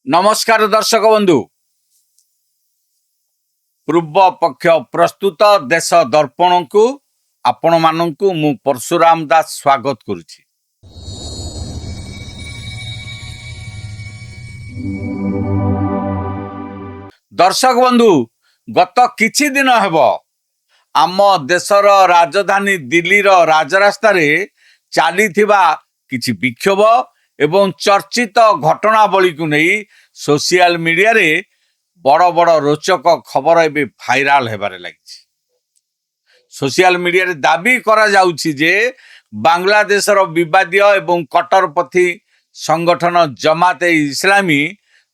नमस्कार दर्शक बंधु पूर्व पक्ष प्रस्तुत देश दर्पण को आपण मानू मु परशुराम दास स्वागत करुछि। दर्शक बंधु गत किछि दिन हेब आम देशर राजधानी दिल्लीर राजरास्ता रे चलीथिबा किछि विक्षोभ एवं चर्चित घटनावली को नहीं सोशल मीडिया रे बड़ बड़ रोचक खबर एबे भाइराल हेबारे लागिछि। सोशल मीडिया रे दाबी करा जाउछि जे बांग्लादेशर विवादीय एवं कट्टरपंथी संगठन जमात ए इस्लामी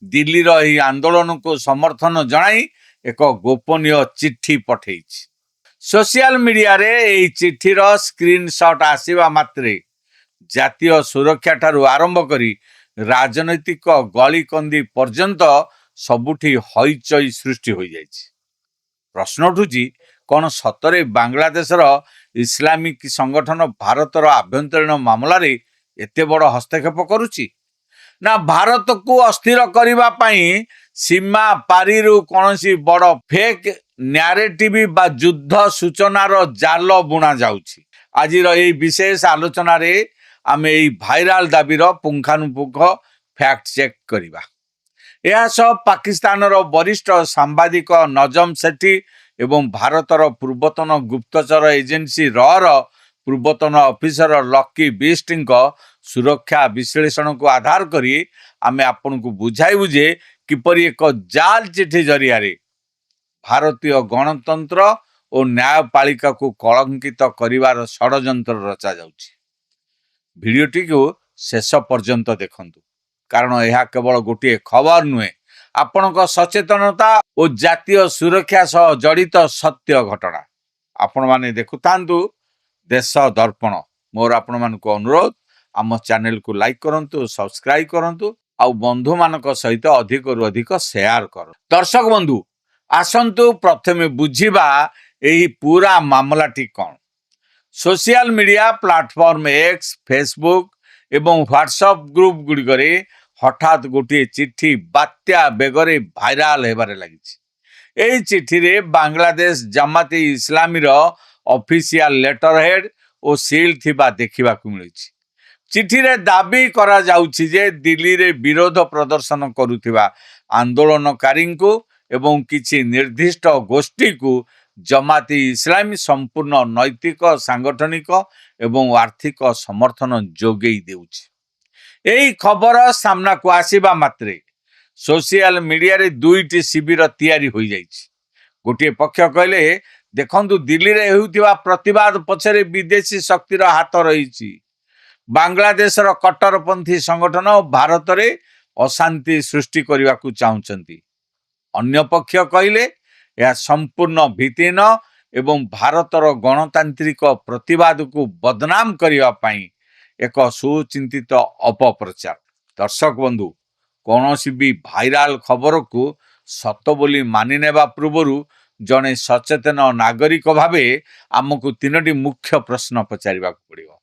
दिल्ली रो एही आंदोलन को समर्थन जणाई एक गोपनीय चिट्ठी पठेइछि। सोशल मीडिया रे एही चिट्ठीर स्क्रीनशॉट आसीबा मात्रे जातीय सुरक्षा ठारू आरंभ करी राजनैतिक गलीकंदी पर्यंत सबुठी हईचई सृष्टि हो जाइछि। प्रश्न उठुछि कौन सतरे बांग्लादेशर इस्लामिक संगठन भारतर आभ्यंतरीण मामला रे एते बड़ हस्तक्षेप करुछि ना भारत को अस्थिर करिबा पई सीमा पारिरु कोनसी बड़ फेक न्यारेटिव बा युद्ध सूचनार जाल बुणा जाउछि। आजिर एही विशेष आलोचना रे आमे एही भाइराल दाबीर पुंखानुपुंख फैक्ट चेक करिबा। पाकिस्तान वरिष्ठ सांबादिक नजम सेठी एवं भारतर पूर्वतन गुप्तचर एजेंसी रर पूर्वतन ऑफिसर लकी बिस्ट सुरक्षा विश्लेषण को आधार करी आमे आपन को बुझाइबु जे किपरि एक जाल चिठी जरिया रे भारतीय गणतंत्र और न्यायपालिका को कलंकित करिवार षडयंत्र रचा जाउछि। भिडियोटी को शेष पर्यंत देखंतु कारण यह केवल गोटे खबर नुहे आपण सचेतनता और जातीय सुरक्षा सह जड़ित सत्य घटना आपण माने देखुतांतु देश दर्पण। मोर आपण मानक अनुरोध आम चैनल को लाइक करंतु, सब्सक्राइब करंतु आउ बंधु मानक सहित अधिक रु अधिक शेयर कर। दर्शक बंधु आसंतु प्रथमे बुझिबा एही पूरा मामलाटी कौन। Social media platform x, Facebook एवं व्हाट्सएप ग्रुप गुड़िकरे हठात गोटे चिट्ठी बात्या बेगरे भाइराल हेबारे लागिछि। एही चिट्ठी रे बांग्लादेश जमात ए इस्लामी रो ऑफिशियल लेटर हेड और सील थिबा देखिबा को मिलुछि। चिट्ठी रे दाबी करा जाउछि जे दिल्ली रे विरोध प्रदर्शन करुथिबा आंदोलनकारी को एवं किछि निर्दिष्ट गोष्ठी को जमात ए इस्लामी संपूर्ण नैतिक, सांगठनिक एवं आर्थिक समर्थन जोगेई देउछि। एही खबर सामना को आसीबा मात्रे सोशल मीडिया रे दुईटी शिविर तैयारी हो जाइछि। गोटे पक्ष कहले देखंतु दिल्ली रे हेउथिबा प्रतिवाद पछरे विदेशी शक्तिर हाथ रहिछि। बांग्लादेशर कट्टरपंथी संगठन भारत रे अशांति सृष्टि करिवा को चाहुचंती। अन्य पक्ष कहले यह संपूर्ण भित्तिहीन एवं भारतर गणतांत्रिक प्रतिवाद को बदनाम करिवा पई एक सुचिंतित अपप्रचार। दर्शक बंधु कौनसी भी भाइराल खबर को सत बोली मानि नेबा पूर्वरु जने सचेतन नागरिक भावे आमको तीनोटी मुख्य प्रश्न पचारिबा पड़िबो।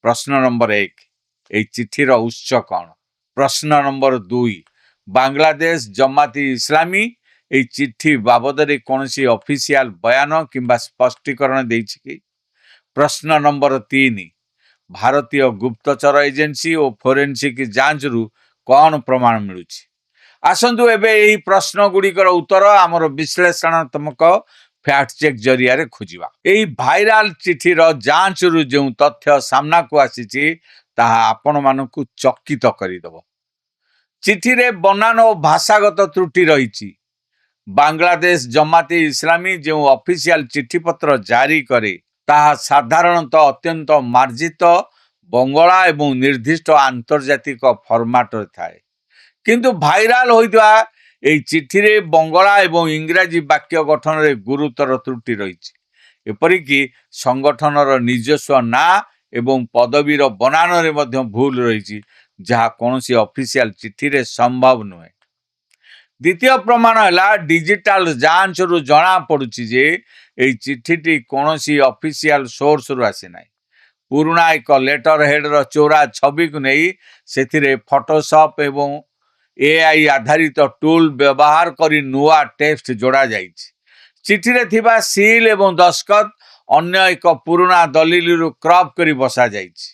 प्रश्न नंबर 1 ए चिठीर उत्स कौन। प्रश्न नंबर 2 बांग्लादेश जमात ए इस्लामी ए चिट्ठी बाबद रे कोनसी ऑफिशियल बयान किंबा स्पष्टीकरण देछि कि। प्रश्न नंबर 3 भारतीय गुप्तचर एजेंसी और फोरेंसिक जांच रु कौन प्रमाण मिलुछि। आसंतु एबे एही प्रश्न गुड़िकर उत्तर आमर विश्लेषणात्मक फैक्ट चेक जरिया रे खोजिबा। एही भाइराल चिठीर जांच रु जो तथ्य सामना को आसीछि ताहा आपण मानकु चकित करिदबो। चिठी रे बनान और भाषागत त्रुटि रहिछि। बांग्लादेश जमात ए इस्लामी जो ऑफिशियल चिठी पत्र जारी करे ताहा साधारणतः अत्यंत मार्जित बंगला एवं निर्दिष्ट आंतर्जातिक फॉर्मेट थाए किंतु भाइराल होइतबा एही चिठी रे बंगला एवं इंग्राजी वाक्य गठन रे गुरुतर त्रुटि रहिछि। एपरिकी संगठनर निजस्व ना एवं पदवीर बनान रे मध्य भूल रहिछि जहा कोनसी ऑफिशियल चिठी रे संभव नुहे। द्वितीय प्रमाण है डिजिटल जांच रु जना पड़ुछि जे एही चिठीटी कोनसी ऑफिशियल सोर्स रु आसी नाही। पुराना एक लेटर हेड रो चोरा छवि को नहीं सेथिरे फोटोशॉप एवं एआई आधारित टूल व्यवहार करी नुआ टेक्स्ट जोड़ा जाइछि। चिठीरे थिबा सील एवं दस्खत अन्य एक पुराना दलिलरू क्रॉप करी बसा जाइछि।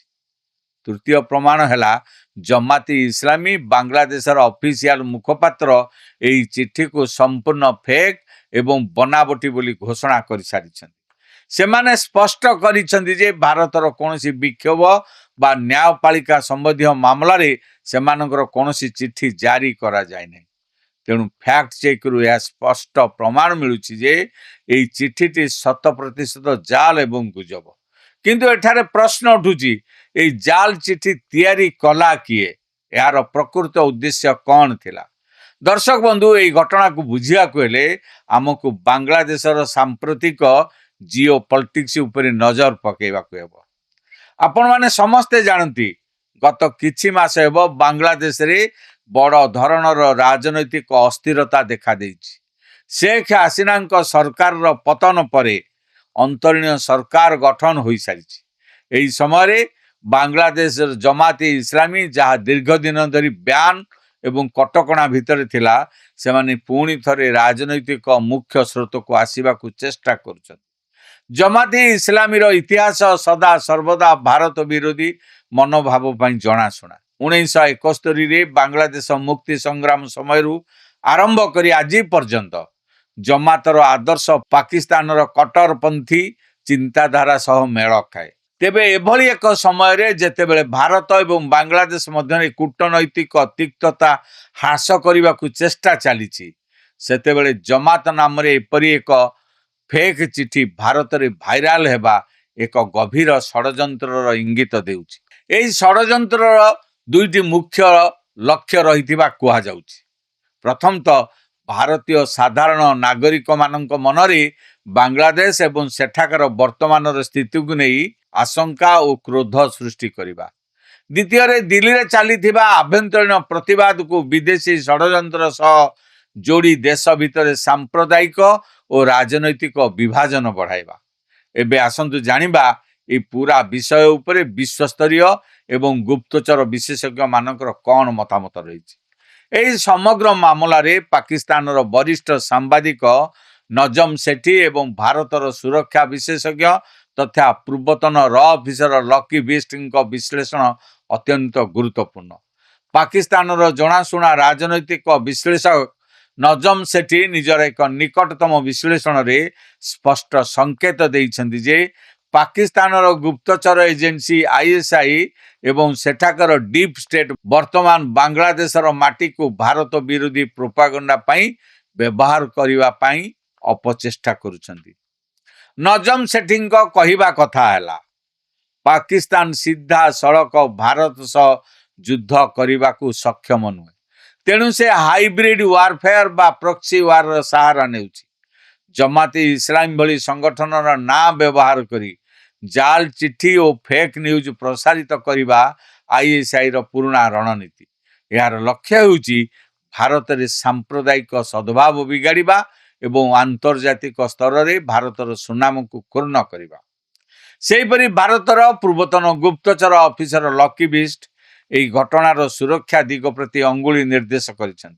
तृतीय प्रमाण है जमाती इस्लामी बांग्लादेशर ऑफिशियल मुखपात्र एई चिठी को संपूर्ण फेक एवं बनावटी बोली घोषणा कर सारी। सेमाने स्पष्ट करिसेंति जे भारतर कोनोसी विक्षोभ बा न्यायपालिका संबंधी मामला रे सेमानकर कोनोसी चिठी जारी करा जाय नै। तेणु फैक्ट चेक रु यह स्पष्ट प्रमाण मिलुछि जे एई चिठीटी 100% जाल एवं गुजब। किंतु एठारे प्रश्न उठुछि एई जाल चिठी तैयारी कला किए, यार प्रकृत उद्देश्य कौन थिला। दर्शक बंधु एई घटना को बुझिया को हेले हमकु बांग्लादेशर सांप्रतिक जियो पॉलिटिक्स उपरे नजर पकेबा को हेबो। आपण माने समस्ते जानती गत किछि मास हेबो बांग्लादेश रे बड़ धरणर राजनैतिक अस्थिरता देखा देइछि। शेख हसीनाक सरकार रो पतन परे अंतरीण सरकार गठन होई सारिछि। एही समय बांग्लादेश जमाती इस्लामी जहाँ दीर्घ दिन धरी ब्यान एवं कटकणा भितर थिला सेमाने पुणी थरे राजनैतिक मुख्य स्रोत को आसीबा को चेष्टा करुछन। जमाती इस्लामीर इतिहास सदा सर्वदा भारत विरोधी मनोभाव पई जनाशुना। 1971 रे बांग्लादेश मुक्ति संग्राम समय आरंभ करी आज पर्यंत जमातर आदर्श पाकिस्तान कट्टरपंथी चिंताधारा सह मेल खाए। तेबे एभली एक समय रे जेतेबेले भारत एवं बांग्लादेश मध्य कूटनैतिक तिक्तता ह्रास करने को चेष्टा चली सेतेबेले जमात नाम रे एपरी एक फेक चिठी भारत रे भाइराल हेबा एक गभीर षडयंत्र इंगित देउछि। एही षडयंत्र दुईटी मुख्य लक्ष्य रहिथिबा कुहा जाउछि। प्रथम तो भारतीय साधारण नागरिक मानक मनरे बांग्लादेश एवं सेठाकर वर्तमान स्थिति को नहीं आशंका और क्रोध सृष्टि करिबा। द्वितीय रे दिल्ली रे चलीथिबा आभ्यंतरीण प्रतिवाद को विदेशी षडयंत्र सह जोड़ी देश भितर सांप्रदायिक और राजनैतिक विभाजन बढ़ाइबा। एबे आसंतु जानिबा ए पूरा विषय उपरे विश्वस्तरीय एवं गुप्तचर विशेषज्ञ मानकर कौन मतामत रही। एही समग्र मामला रे पाकिस्तान रो वरिष्ठ सांबादिक नजम सेठी एवं भारतर सुरक्षा विशेषज्ञ तथा पूर्वतन र अफिसर लकी बिस्ट विश्लेषण अत्यंत गुरुत्वपूर्ण। पाकिस्तान रो जनाशुना राजनैतिक विश्लेषक नजम सेठी निजर एक निकटतम विश्लेषण रे स्पष्ट संकेत देइछन्ति जे पाकिस्तान रो गुप्तचर एजेंसी आईएसआई एवं सेठाकर डीप स्टेट वर्तमान बांग्लादेश रो माटी को भारत विरोधी प्रोपागंडा पाई व्यवहार करिवा पाई अपचेष्टा करुछन्ति। नजम सेठी कहिबा कथा हैला पाकिस्तान सीधा सड़क भारत सह युद्ध करने को सक्षम नुहे। तेणु से हाइब्रिड वारफेयर बा प्रॉक्सी वार सहारा नेउछि। जमाती इस्लाम भली संगठन ना व्यवहार करी जाल चिठी और फेक न्यूज प्रसारित करने आईएसआई रो पुराना रणनीति। यार लक्ष्य होउछि भारत रे सांप्रदायिक सद्भाव बिगाड़िबा एवं आंतर्जातिक स्तर रे भारतर सुनाम को क्षुण्ण करबा। सेहीपरि भारतर पूर्वतन गुप्तचर अफिसर लकी बिस्ट एही घटनार सुरक्षा दिग प्रति अंगुली निर्देश करिछन।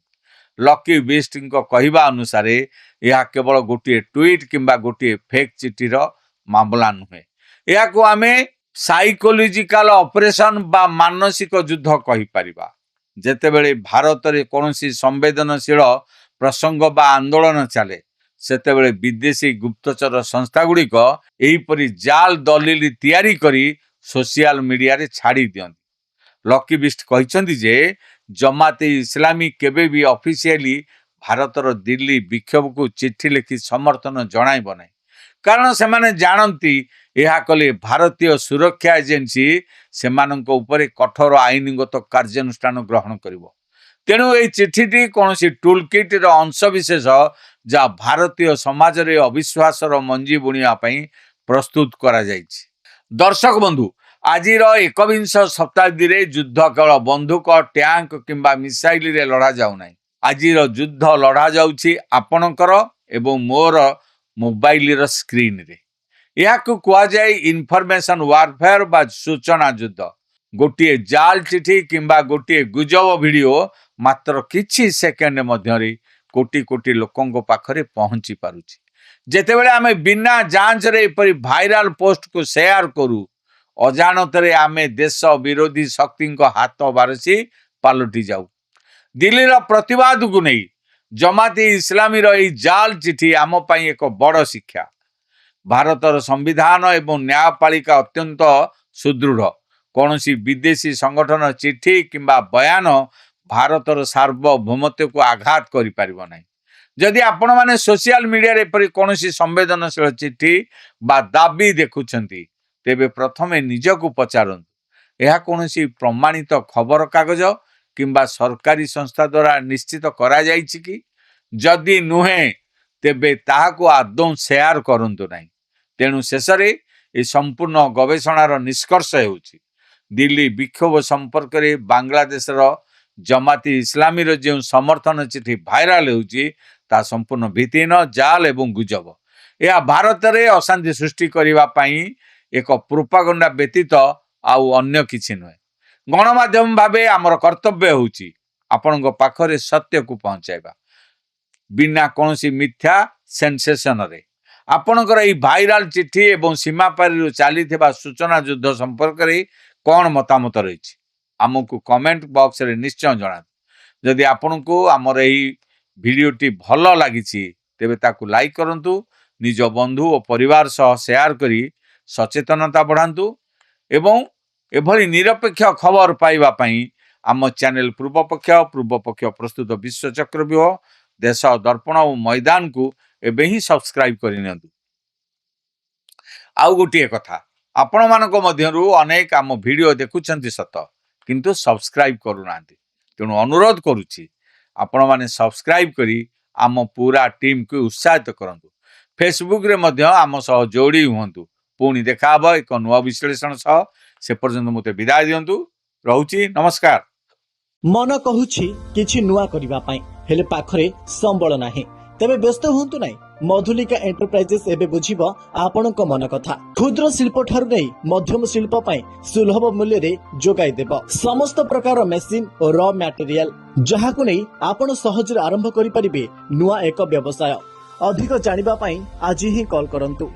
लकी बिस्ट कहवा अनुसार यह केवल गोटे ट्वीट किंबा गोटे फेक चिठीर मामला नुहे। यह को आमे साइकोलॉजिकल ऑपरेशन बा मानसिक युद्ध कहि परिबा। जेतेबेले भारत रे कोनोसी संवेदनशील प्रसंग बा आंदोलन चले सेतेबेले विदेशी गुप्तचर संस्था गुड़िक एहीपरि जाल दलिल तैयारी करी सोशल मीडिया रे छाड़ी दियंती। लकी बिस्ट कहिसंती जे जमाती इस्लामी केबे भी ऑफिशियली भारतर दिल्ली विक्षोभ को चिट्ठी लिखि समर्थन जणाइब नाही, कारण से माने जानती यह कले भारतीय सुरक्षा एजेंसी सेमानंक उपरे कठोर आईनगत कार्यानुष्ठान ग्रहण करिवो। तेणु ये चिठीटी कौन टूल किट अंशविशेष जहाँ भारतीय समाज रे अविश्वासर मंजी बुणिया प्रस्तुत करा जाइछि। दर्शक बंधु आज एकविंश शताब्दी रे युद्ध केवल बंदूक टैंक किंबा मिसाइल रे लड़ा जाऊ नाही। आज युद्ध लड़ा जाउछि आपणकर एवं मोर मोबाइल रो स्क्रीन रे। यह को कुआ जाए इनफॉरमेशन वारफेयर बा सूचना युद्ध। गोटे जाल चिठी किंबा गोटे गुजब वीडियो ମାତ୍ର କିଛି ସେକେଣ୍ଡ ମଧ୍ୟରେ କୋଟି କୋଟି ଲୋକଙ୍କ ପାଖରେ ପହଞ୍ଚି ପାରୁଛି। ଯେତେବେଳେ ଆମେ ବିନା ଯାଞ୍ଚରେ ଏପରି ଭାଇରାଲ ପୋଷ୍ଟକୁ ସେୟାର କରୁ, ଅଜାଣତରେ ଆମେ ଦେଶ ବିରୋଧୀ ଶକ୍ତିଙ୍କ ହାତ ବାରସି ପାଲଟି ଯାଉ। ଦିଲ୍ଲୀର ପ୍ରତିବାଦକୁ ନେଇ ଜମାତି ଇସଲାମୀର ଏହି ଜାଲ ଚିଠି ଆମ ପାଇଁ ଏକ ବଡ଼ ଶିକ୍ଷା। ଭାରତର ସମ୍ବିଧାନ ଏବଂ ନ୍ୟାୟପାଳିକା ଅତ୍ୟନ୍ତ ସୁଦୃଢ଼। କୌଣସି ବିଦେଶୀ ସଂଗଠନ ଚିଠି କିମ୍ବା ବୟାନ ଭାରତର ସାର୍ବଭୌମତ୍ୱକୁ ଆଘାତ କରିପାରିବ ନାହିଁ। ଯଦି ଆପଣମାନେ ସୋସିଆଲ ମିଡ଼ିଆରେ ଏପରି କୌଣସି ସମ୍ବେଦନଶୀଳ ଚିଠି ବା ଦାବି ଦେଖୁଛନ୍ତି, ତେବେ ପ୍ରଥମେ ନିଜକୁ ପଚାରନ୍ତୁ, ଏହା କୌଣସି ପ୍ରମାଣିତ ଖବରକାଗଜ କିମ୍ବା ସରକାରୀ ସଂସ୍ଥା ଦ୍ୱାରା ନିଶ୍ଚିତ କରାଯାଇଛି କି? ଯଦି ନୁହେଁ, ତେବେ ତାହାକୁ ଆଦୌ ସେୟାର କରନ୍ତୁ ନାହିଁ। ତେଣୁ ଶେଷରେ ଏହି ସମ୍ପୂର୍ଣ୍ଣ ଗବେଷଣାର ନିଷ୍କର୍ଷ ହେଉଛି, ଦିଲ୍ଲୀ ବିକ୍ଷୋଭ ସମ୍ପର୍କରେ ବାଂଲାଦେଶର ଜମାତି ଇସଲାମୀର ଯେଉଁ ସମର୍ଥନ ଚିଠି ଭାଇରାଲ ହେଉଛି, ତାହା ସମ୍ପୂର୍ଣ୍ଣ ଭିତ୍ତିହୀନ, ଜାଲ ଏବଂ ଗୁଜବ। ଏହା ଭାରତରେ ଅଶାନ୍ତି ସୃଷ୍ଟି କରିବା ପାଇଁ ଏକ ପ୍ରୋପାଗାଣ୍ଡା ବ୍ୟତୀତ ଆଉ ଅନ୍ୟ କିଛି ନୁହେଁ। ଗଣମାଧ୍ୟମ ଭାବେ ଆମର କର୍ତ୍ତବ୍ୟ ହେଉଛି ଆପଣଙ୍କ ପାଖରେ ସତ୍ୟକୁ ପହଞ୍ଚାଇବା, ବିନା କୌଣସି ମିଥ୍ୟା ସେନ୍ସେସନରେ। ଆପଣଙ୍କର ଏହି ଭାଇରାଲ ଚିଠି ଏବଂ ସୀମାପାରିରୁ ଚାଲିଥିବା ସୂଚନା ଯୁଦ୍ଧ ସମ୍ପର୍କରେ କ'ଣ ମତାମତ ରହିଛି, ଆମକୁ କମେଣ୍ଟ ବକ୍ସରେ ନିଶ୍ଚୟ ଜଣାନ୍ତୁ। ଯଦି ଆପଣଙ୍କୁ ଆମର ଏହି ଭିଡ଼ିଓଟି ଭଲ ଲାଗିଛି, ତେବେ ତାକୁ ଲାଇକ୍ କରନ୍ତୁ, ନିଜ ବନ୍ଧୁ ଓ ପରିବାର ସହ ସେୟାର କରି ସଚେତନତା ବଢ଼ାନ୍ତୁ ଏବଂ ଏଭଳି ନିରପେକ୍ଷ ଖବର ପାଇବା ପାଇଁ ଆମ ଚ୍ୟାନେଲ ପୂର୍ବପକ୍ଷ ପ୍ରସ୍ତୁତ ବିଶ୍ୱଚକ୍ରବ୍ୟୁହ, ଦେଶ ଦର୍ପଣ ଓ ମଇଦାନକୁ ଏବେ ହିଁ ସବସ୍କ୍ରାଇବ୍ କରିନିଅନ୍ତୁ। ଆଉ ଗୋଟିଏ କଥା, ଆପଣମାନଙ୍କ ମଧ୍ୟରୁ ଅନେକ ଆମ ଭିଡ଼ିଓ ଦେଖୁଛନ୍ତି ସତ, କିନ୍ତୁ ସବସ୍କ୍ରାଇବ୍ କରୁନାହାନ୍ତି। ତେଣୁ ଅନୁରୋଧ କରୁଛି, ଆପଣମାନେ ସବସ୍କ୍ରାଇବ୍ କରି ଆମ ପୁରା ଟିମ୍କୁ ଉତ୍ସାହିତ କରନ୍ତୁ। ଫେସବୁକ୍ରେ ମଧ୍ୟ ଆମ ସହ ଯୋଡ଼ି ହୁଅନ୍ତୁ। ପୁଣି ଦେଖା ହେବ ଏକ ନୂଆ ବିଶ୍ଳେଷଣ ସହ। ସେ ପର୍ଯ୍ୟନ୍ତ ମୋତେ ବିଦାୟ ଦିଅନ୍ତୁ। ରହୁଛି, ନମସ୍କାର। ମନ କହୁଛି କିଛି ନୂଆ କରିବା ପାଇଁ, ହେଲେ ପାଖରେ ସମ୍ବଳ ନାହିଁ। ତେବେ ବ୍ୟସ୍ତ ହୁଅନ୍ତୁ ନାହିଁ, ମଧୁଲିକା ଏଣ୍ଟରପ୍ରାଇଜେସ୍ ଏବେ ବୁଝିବ ଆପଣଙ୍କ ମନ କଥା। କ୍ଷୁଦ୍ର ଶିଳ୍ପ ଠାରୁ ନେଇ ମଧ୍ୟମ ଶିଳ୍ପ ପାଇଁ ସୁଲଭ ମୂଲ୍ୟରେ ଯୋଗାଇ ଦେବ ସମସ୍ତ ପ୍ରକାର ମେସିନ୍ ଓ ର ମ୍ୟାଟେରିଆଲ, ଯାହାକୁ ନେଇ ଆପଣ ସହଜରେ ଆରମ୍ଭ କରିପାରିବେ ନୂଆ ଏକ ବ୍ୟବସାୟ। ଅଧିକ ଜାଣିବା ପାଇଁ ଆଜି ହିଁ କଲ୍ କରନ୍ତୁ।